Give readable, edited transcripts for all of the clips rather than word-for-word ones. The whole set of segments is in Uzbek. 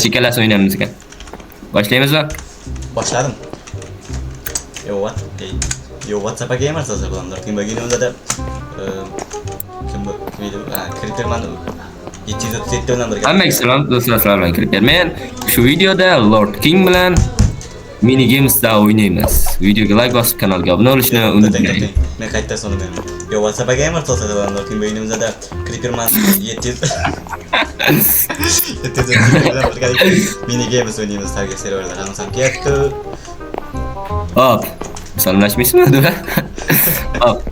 Ikkalasi o'ynaymiz ekan. Başlaymizmi? Başladım. Yo WhatsApp'a Gamers hazır bulanlar. Kim bagini da kim bu video Creeperman 737 bilan birga. Hammaga salom do'stlar, assalomu alaykum Creeperman. Shu videoda Lord King bilan mini gamesda o'ynaymiz. Videoga like bosib kanalga obuna bo'lishni unutmang. Men qayta sonu men. Yo WhatsApp'a Gamers hazır bulanlar. Kim baginimizda Creeperman 700 bilan birga mini games o'ynaymiz. Target serverlar hammasam ketdi. Hop. Salomlashmaysizmi do'stlar? Hop.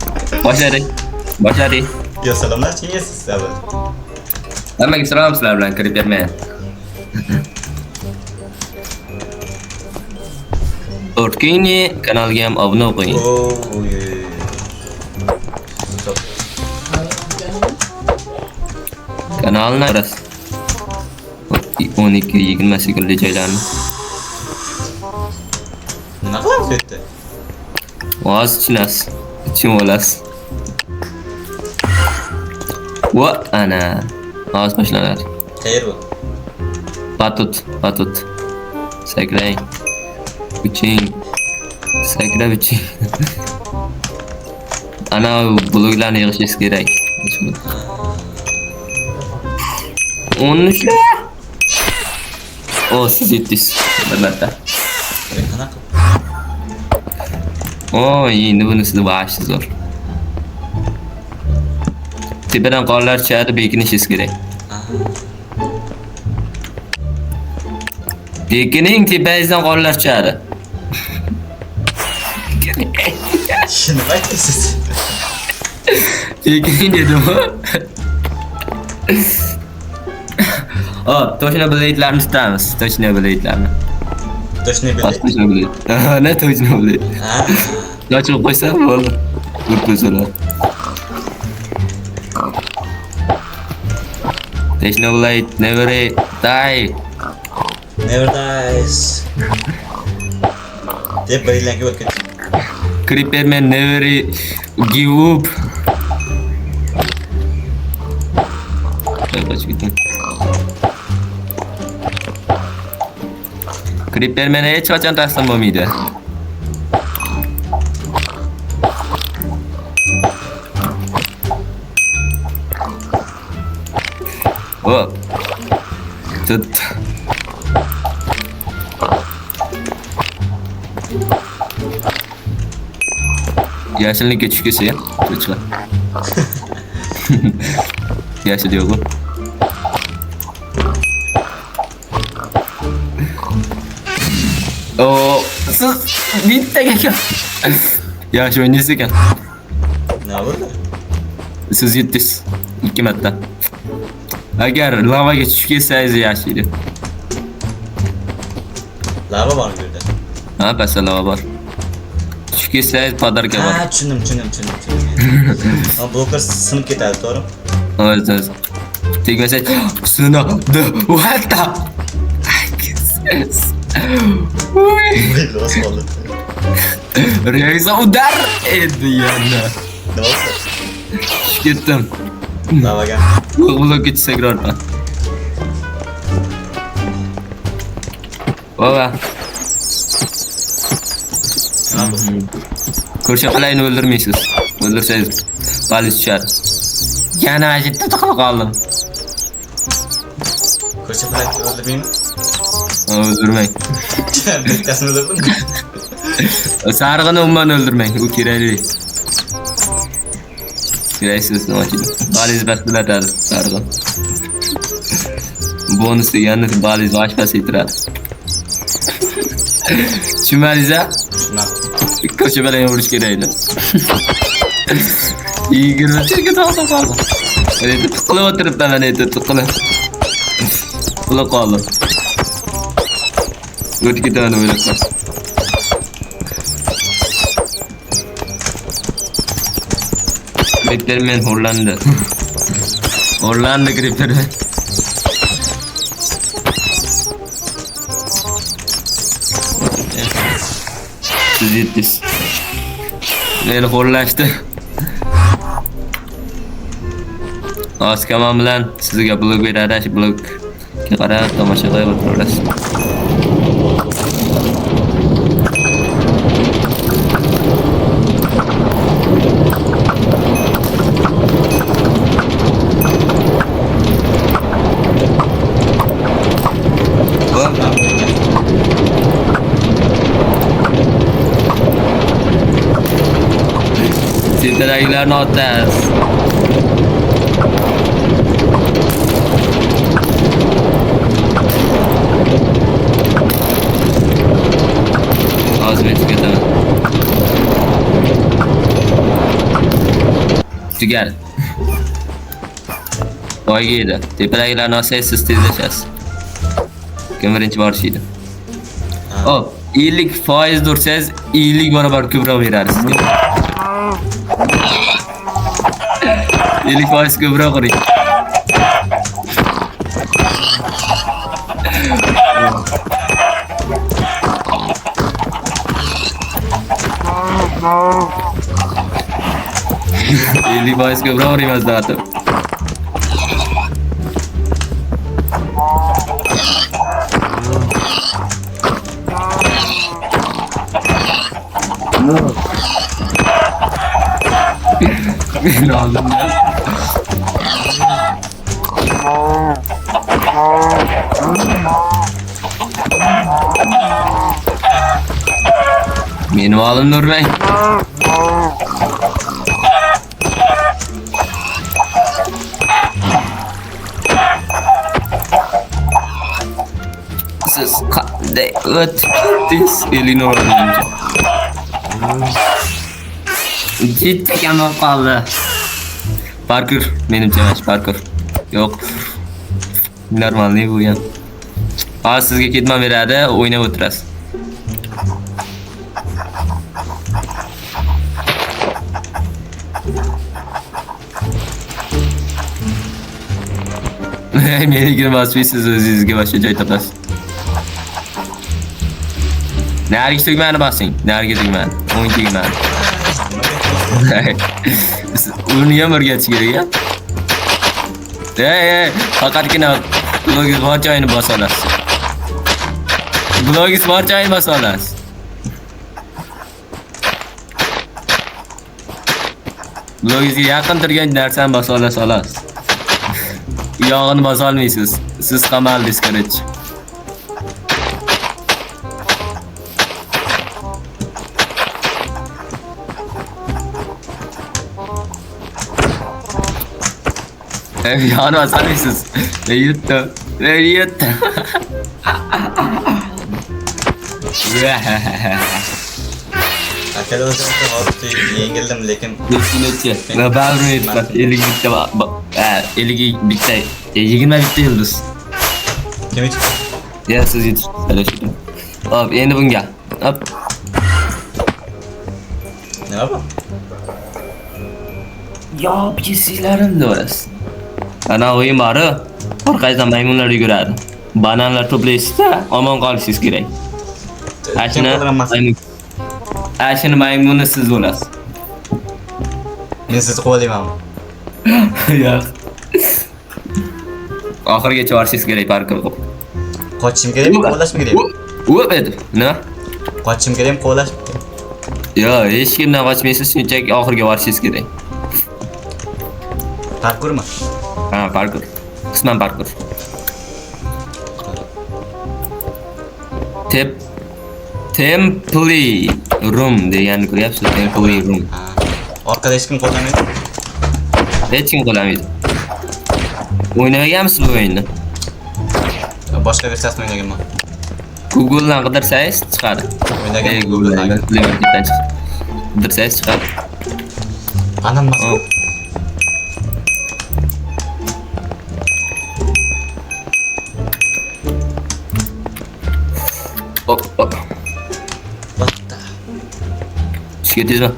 Boshladik. Yo salomlashmaysiz sabr. Hammaga salom sizlar bilan Creeperman. Lord Kingni kanaliga ham obuna bo'ling. Kanalni ras 12-20 sekundli joylarni. Nima qilamiz bu yerda? Oz chinasiz. Ichim olasiz. Va ana. Oz boshlanadi. Qayer bu? Batut. Sakrang. Uçing. Sakra uçing. Ana bloklarni yig'ishingiz kerak. 13. O siz yetdingiz. Bir marta. Qanaqa? O endi bunisi bashi zo'r. Tepadan qonlar tushadi, bekinishingiz kerak. Bekining tepangizdan qonlar tushadi. Shuni aytasiz. Bekining dedimmi? Hop, toshna blade'larni tutamiz. Toshna blade'larni. Toshna blade. Toshna blade. Ne toshna blade? Yochib qo'ysam bo'ldi. O'tkaziladi. Toshna blade never die. Never dies. Deb bilinglarga o'tgan. Creeperman never give up. Creeperman hech qachon taslim bo'lmaydi. Hop. Tut. Yashillikka tushib kelsa ham, chiqar. Yashil yo'q. O siz bittaga ekan. Yaxshi o'ynaysiz ekan. Nima bo'ldi? Siz yetdingiz 2 marta. Agar lavaga tushib ketsangiz yaxshi edi. Lava bormi bu yerda? Ha, bas lava bor. Tushib ketsangiz podarka bor. Ha, tushundim. Ha, bloklar sinib ketadi, to'g'rimi? Evet. Tegmasa sınavdı. What the? Los oldu. Reisa udar edi yana. Ne oldu? Gittim. Lava gel. Blok git tekrar. Baba. Ne yapalım? Ko'rsatmalarni o'ldirmaysiz. O'ldirsangiz baliz tushadi. Yana ajitda tiqilib qoldim. Ko'rsatmalar öldürmeyeyim mi? O'ldirmang. Bittasini öldürdün mü? Sarig'ini umuman o'ldirmang. U kerakli. Keraksiz nima uchun? Baliz bas bilatadi sarig'i. Bonus degani baliz vash pasaytiradi. Tushunmadingiz-a? Ko'cha bilan yurish kerak edi. 20 to'xtab qoldim. Endi tiqilib o'tiribman mana endi tiqilib. Tiqilib qoldim. O'tib ketaman o'ylabman. Creeperman Hollandi. Hollandi Creeperman. Siz yetdingiz. Meni xo'rlashdi. Oskamon bilan sizga blok beradi, blok qarab tomosha qilib o'tiraverasiz. Tepadagilarni otasiz. Hozir men tugataman. Tugadi. Voyga edi. Tepadagilarni olsangiz siz tezlashasiz. Kim birinchi borishiydi? Hop, 50% ursangiz 50 barobar ko'proq beradi sizga. 50% ko'proq uring. Eli boys ko'proq uramiz zaten. Men aldım ya. Benim oğlum Nurbey. Siz qanday o'tdingiz Elinor? Ketgan qoldi. Parkur, menimcha emas, parkur. Yo'q. Normalniy bu ham. Hozir sizga ketma beradi, o'ynab o'tirasiz. Meni girmasmisiz o'zingizga boshqa joy topasiz. Narigi tugmani bosing, narigi tugmani, o'ng tugmani. Uni ham o'rgatish kerak-a? Ey, faqatgina blogingiz bor joyini bosa olasiz. Blogingiz bor joyini bosa olasiz. Blogingizga yaqin turgan narsani bosa olasiz, xolos. Yog'ini bosa olmaysiz. Siz qamaldingiz, qarich. Yog'ini bosa olmaysiz. Yutdi. Yutdi. Akada o'zimga hozir yengildim, lekin Nechi? Na bari yetdi. 50 bitta. 20 bitta yulduz. kim için? Ya siz yetishtirasiz. Hop, endi bunga. Hop. Ne yapalım? Yo, pisizlarim do'ras. Ana o'yin bori. Orqangizdan maymunlar yuguradi. Bananlar to'playsizda, omon qolishingiz kerak. Ashini maymuni siz bo'lasiz. Men sizni qo'llayman. Yo'q. Oxirigacha borishingiz kerak parkur qilib. Qochishim kerakmi, qo'llashim kerakmi? O'p edi. Nima? Qochishim kerakmi, qo'llashim kerak? Yo'q, hech kimdan qochmaysiz, shunchaki oxiriga borishingiz kerak. Parkurmi? Ha, parkur. Qisman parkur. Temple room deganni ko'ryapsiz, temple room. Orqada hech kim qo'llamaydi. Hech kim qo'llamaydi. O'ynamaganmisiz bu o'yinni? Boshqa versiyasini o'ynaganman. Google'dan qidirsangiz chiqadi. O'ynagan Google'dan qidirsangiz chiqadi. Anam mazkur. Hop. Batta. Ketdingizmi?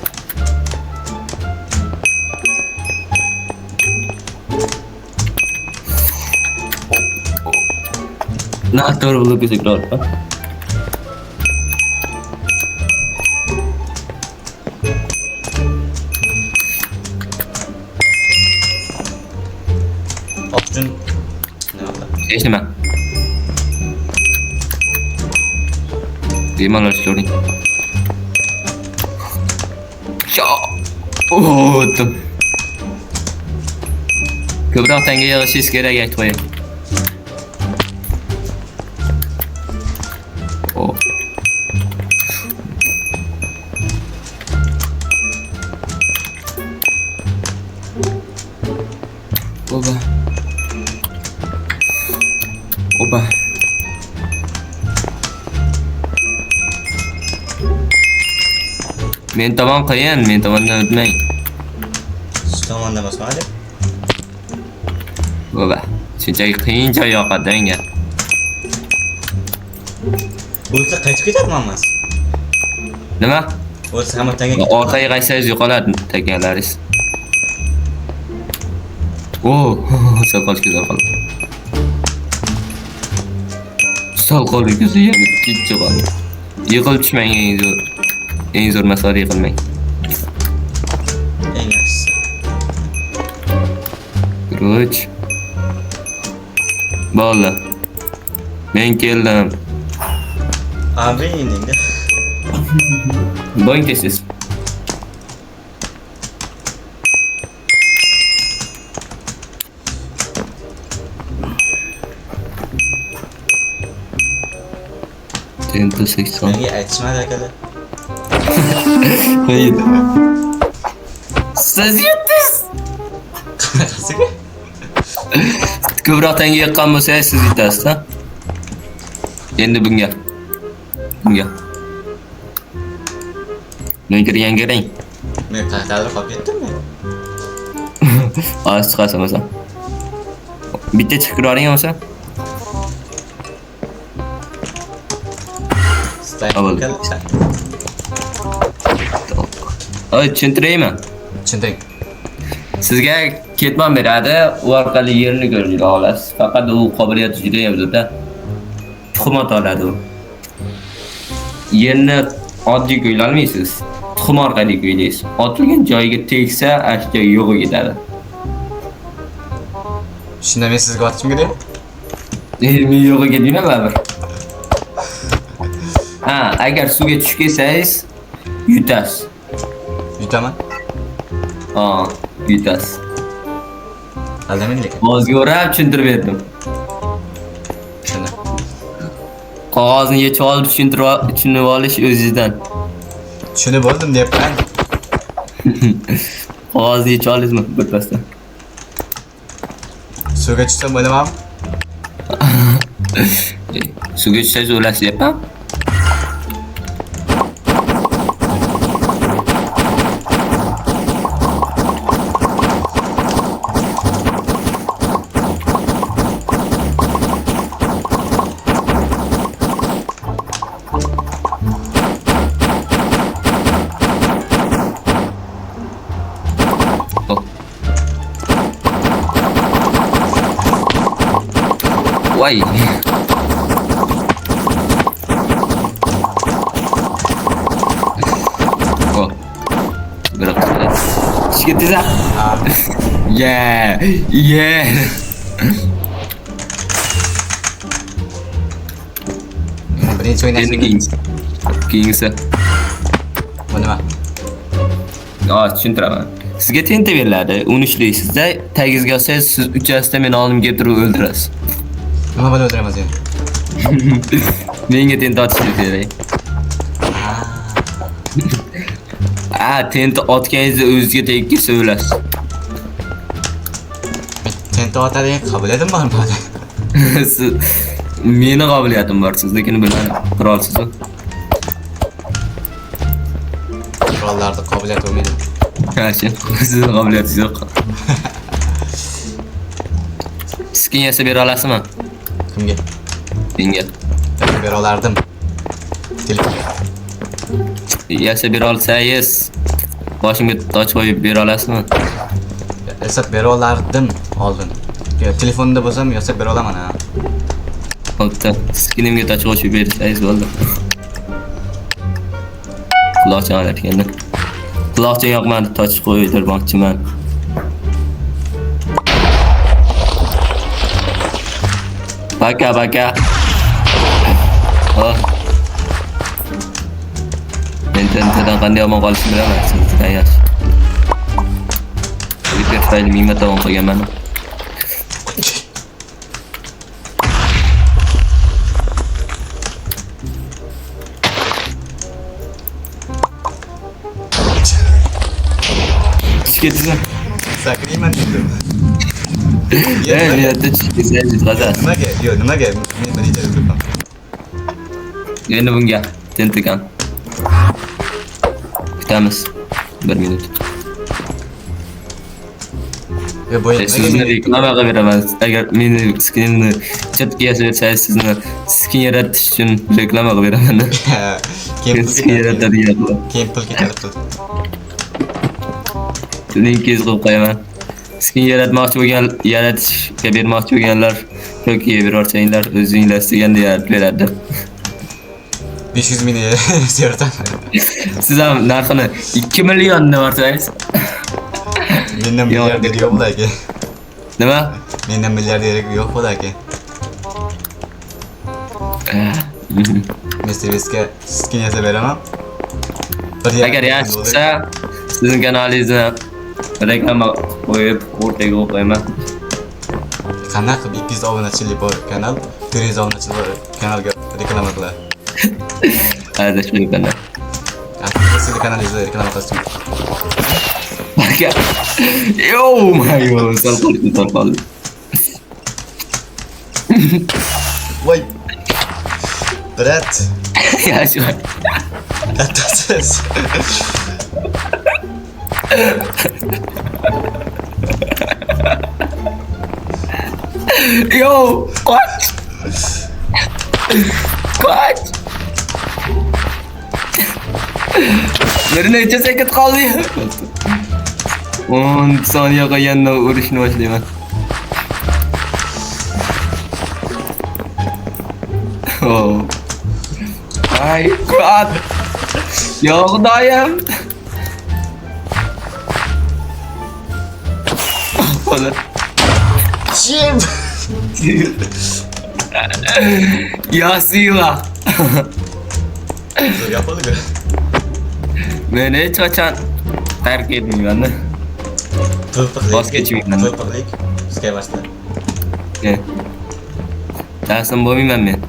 Na, to'g'ri bo'lib ketdi. Option. Ne oldu? Hech nima. Bemalol ishlavering. Sho. O'tdim. Ko'proq tanga yig'ishingiz kerak aytib qo'ying. Oh. Oba. Oba. Men tomon qiyin, men tomondan o'tmang. Siz tomondan bosmadi. Oba. Shunchaki qiyin joy yoqadi menga. O'lsa qaytib ketadimi? Nima? O'lsa hamma tanga Orqaga qaytsangiz yo'qoladi takalaringiz. Oh, soqolga soqol. Soqolga ko'zi yana ketdi qoldi. Yiqilib tushmang eng zo'r. Eng zo'r masala yiqilmang. eng yaxshisi. Kuch. Bo'ldi. Men keldim. Abi endi. Bo'ling tez. Tento 80. Menga aytishmadi akalar. Hayır. Siz yutdingiz. Qanaqasiga? Ko'proq tanga yiqqan bo'lsangiz siz yutasiz, ha? Endi bunga. Men kirgan garang. Men qaytarib qolib ketdimmi? Hozir chiqasan bo'lsa. Bitta chiqib yuboring bo'lsa. Avval. Oy, tushuntiraymi? Tushundim. Sizga ketmon beradi, u orqali yerni ko'rib olasiz. Faqat u qobiliyati juda ham zo'rda. Tuxum oladi u. Yerni oddiy ko'yla olmaysiz. Tuxum orqali ko'ylaysiz. Otilgan joyiga tegsa, ashyo yo'q ketadi. Shunda men sizga otishim kerak. Men yo'qiga deyman baribir. Ha, agar suvga tushib ketsangiz, yutasiz. Yutaman. Ha, yutasiz. Aldamaydi lekin. O'zga o'rab tushuntirib berdim. Shunda. Qog'ozni yechib olib tushunib olish o'zingizdan. Tushunib bo'ldim deyapman. Qog'ozni yechib oldingizmi birpasda? Suvga tushsam bo'lamanmi? Suvga tushsangiz o'lasiz deyapman. Vay. Oh. Berak. Sikit aja. Yeah. Birinchi o'ynashim. Keyingisi. Bu nima? Tushuntiraman. Sizga tenta beriladi, uni ishlaysiz-da, tagingizga olsangiz, siz uchasida meni oldimga kelib turib o'ldirasiz. Nima bo'lib o'tiramiz endi? Menga tenta otishni kerak. Tenta otganingizda o'zingizga tegib ketsa o'lasiz. Tenta otadigan qobiliyatim bormi? Siz meni qobiliyatim bor, siznikini bilmadim. Qurolsiz-ku. Qurollarda qobiliyat bo'lmaydi. Yaxshi, sizning qobiliyatingiz yo'q. Skin yasab bera olasizmi? Kimga? Menga. Bera olardim. Telefonga. Yasab bera olsangiz, boshimga toj qo'yib bera olasizmi? Yasab bera olardim oldin. Telefonda bo'lsam yasab bera olaman, ha. Bo'pti. Skinimga toj qo'yib bersangiz bo'ldi. Quloqchan olayotganda. Quloqchan yoqmadi, toj qo'ydirmoqchiman. Baka. Oh. internetdan qanday omon qolishni bilaman. Sizdan yaxshi. Repair fayl mingta tomon qilganman. Ketsin. Sakriyman dedim. Niyatda chiqsangiz g'azal. Nimaga? Yo'q, nimaga? Men bir necha turibman. Endi bunga tentirgan. Kutamiz. 1 minut. Yo, bo'y. Sizni reklama qilib beraman. Agar meni skinimni chatga yozsangiz sizni skin yaratish uchun reklama qilib beraman. Skin yaratadigan. Keyin pul ketaribdi. Linkingiz qo'yib qo'yaman. Skin yaratmoqchi bo'lgan, yaratishga bermoqchi bo'lganlar yoki berorchanglar o'zinglar istaganday yaratib beradi. 500 ming yaratsan. Siz ham narxini 2 million deb aytsangiz. Mendan milliarder yo'q bo'lar-ki. Nima? Mendan milliarder yo'q bo'lar-ki. Mr. Beastga skin yasab beraman. Agar yaxshi chiqsa, sizning kanalingizni reklama qo'yib, o'rtaga qo'yaman. Qanaqa qilib 200 obunachilik bor kanal, 400 obunachilik bor kanalga reklama qiladi. Hadi shu kanal. Sizning kanalingizga reklama qilasiz. Aka. Yo, mayo, sal qoldi. Voy. Brat. Yaxshi. Kattasiz. Yo, qoch. Qoch. Bir necha sekund qoldi. 10 soniya qolganda urishni boshlayman. Oh. Ay, God. Yo, Xudoyim. Qo'li. Chim. Yasiva. Yapalım. Men hech qachon tark etmayman. Voz kechmayman. Pulpaqlik. Sizga basta. Taslim bo'lmayman men.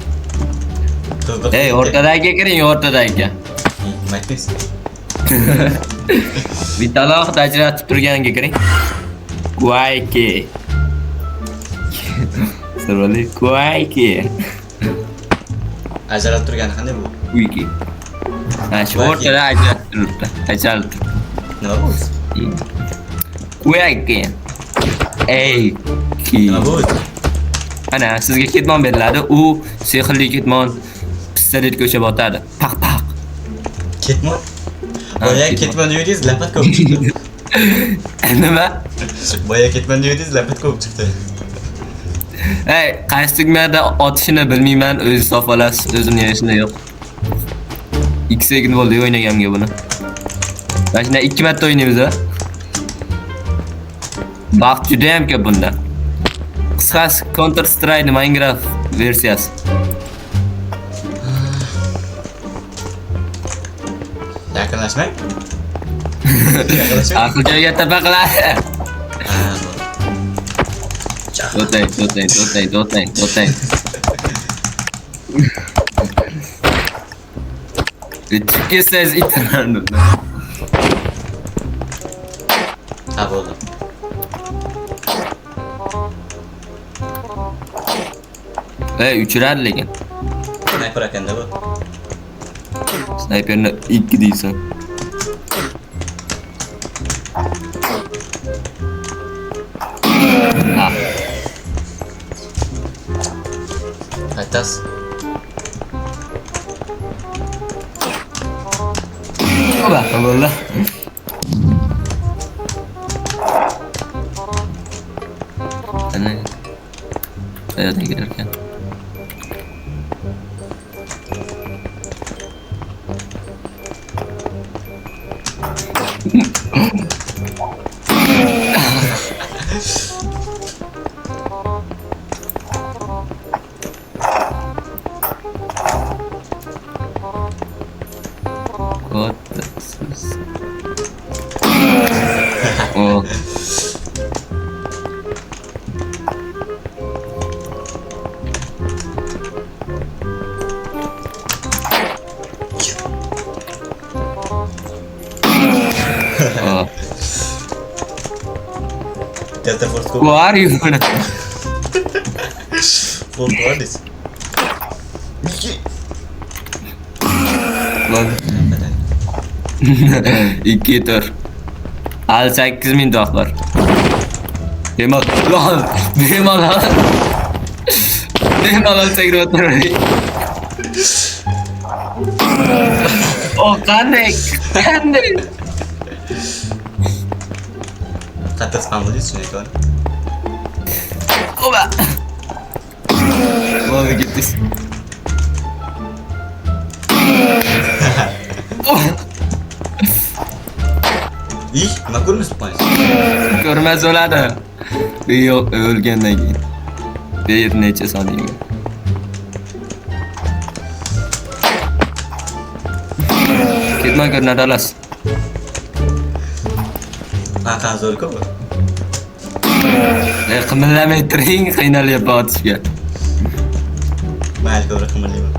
Ey, o'rtadagi kiring, o'rtadagi. Maytmis. Bitaloq tajratib turganga kiring. Quayki. Sirvali Quayki. Ajralib turgani qanday bu? Quayki. Ha, shu o'rtada ajralib turibdi. Nima bu? Quayki. Ey, ki. Nima bu? Ana, sizga ketmon beriladi. U sehrli ketmon pistolet ko'chib otadi. Paq paq. Ketmon? Boya ketmon yedingiz, lapat ko'p chiqdi. Nima? Boya ketmon yedingiz, lapat ko'p chiqdi. Ey, qaysi tugmada otishini bilmayman, o'zi sofolasiz, o'zini yeyishini yo'q. 2 sekund bo'ldi o'ynaganimga buni. Mana shunday 2 marta o'ynaymiz a. Vaqt juda ham ko'p bunda. Qisqasi Counter Strike Minecraft versiyasi. Yaqinlashmang. Aql joyiga tapa qiladi. Dotang. Chiqib siz itlarni. Ha bo'ldi. Ey, uchiradi lekin. Sniper ekanda bu. Sniperni 2 deysan. Qaytas. Alhamdulillah. Ana. Hayatga girarkan. What? Oh. Oh. Delta Force Who go. are you? Force what is? Lan. 2 tur. Al 8000 dolar. Bemal. Lan. Bemal lan. Bemal al 8000 dolar. Oh, kandik. Kata spam lagi sini kan. Oba. Mau gitu. Oh, Ih, nima ko'rmayapsiz? ko'rmas bo'ladi. Yo'q, o'lgandan keyin. Bir necha soniyaga. Ketma ko'rinadi alas. Qanaqa zo'r ku bu? Qimillamay turing, qiynalyapti otishga. Mayli ko'ra qimirlayman.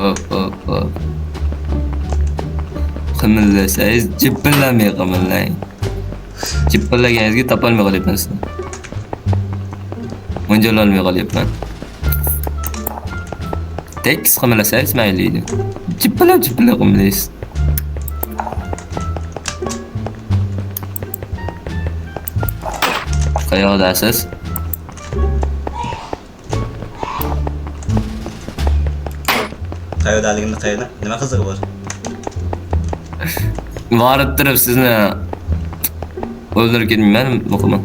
Hop. Qimillasangiz jipillamay qimillang. Jipillaganingizga topolmay qolyapman sizni. Mo'ljallolmay qolyapman. Tekis qimillasangiz mayli edi. Jipillab qimillaysiz. Qayoqdasiz? Qayoqdaligimni qayerda? Nima qizig'i bor? Borib turib sizni o'ldirib ketmayman, muhimi.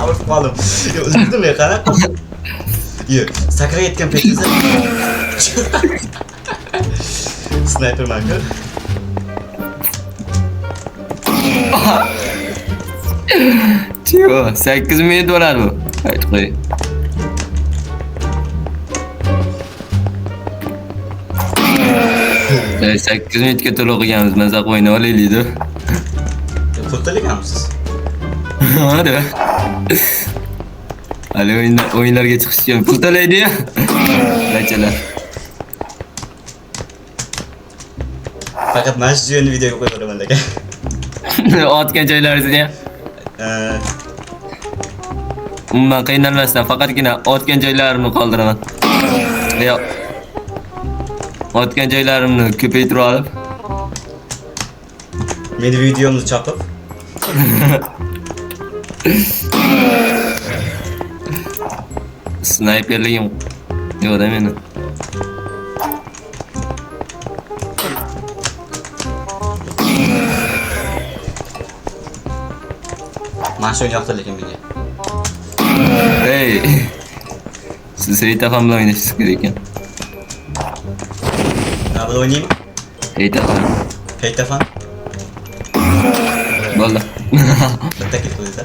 Urib qoldim. Yo, o'ldirdim ya, qanaqa? Yo, sakrayotgan paytingizda sniper marker. Tiyo, 8000 dolar bu. Ayt qo'y. Ey, 8000 ga to'liq qilganmiz, maza qo'yni olaylik-da. Pul to'laganmisiz? Hadi. Hali o'yinlarga chiqish uchun pul to'laydi-ya. Bachalar. Faqat mana shu joyni videoga qo'yib qo'yaman lekin. Otgan joylaringizni. Umuman qiynalmasdan faqatgina otgan joylarimni qoldiraman. Yo'q. Otgan joylarimni ko'paytirib olib, meni videomni chopib snayperligim yo'q-da meni. mana shu yoqdi lekin menga. Hey. Siz Reytafon bilan o'ynashingiz kerak ekan. Nima bilan o'ynayman? Reytafon. Paytafon. Bo'ldi. Bitta ketib qo'ydi-da.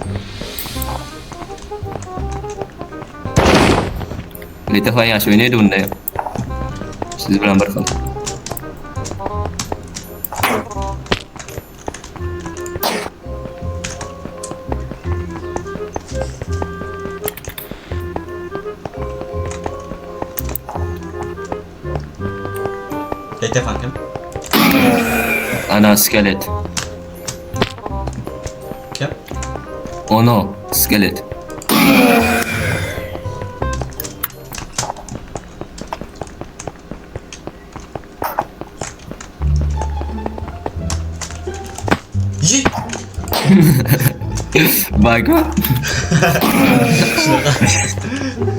Reytafon yaxshi o'ynaydi bunda. Siz bilan bir xil. Paytafon kim? Ana skelet. Kim? Ono skelet. Yi! Bakma.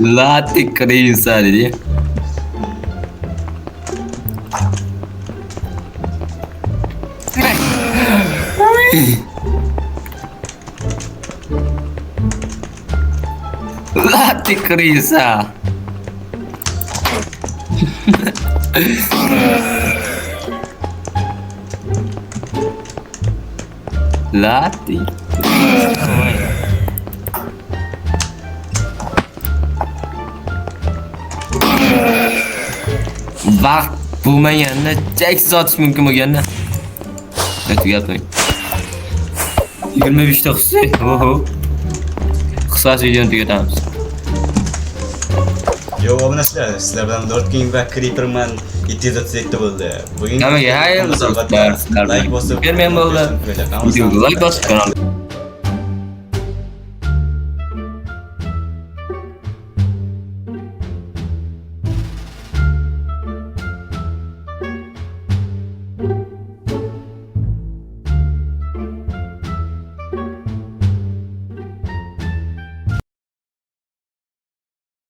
Latik krisa dedi. Latik krisa. Latik. vaqt bo'lmaganda cheksiz otish mumkin bo'lganda. Tugatmang. 25 ta qilsak, oho. Qisqasi videoni tugatamiz. Yo, obunasizlar, sizlar bilan Lord King va Creeperman 737 bo'ldi. Bugun Nimaga? Hayır, musobaqa like bosib, bermagan bo'ldi. Videoga like bosib kanalga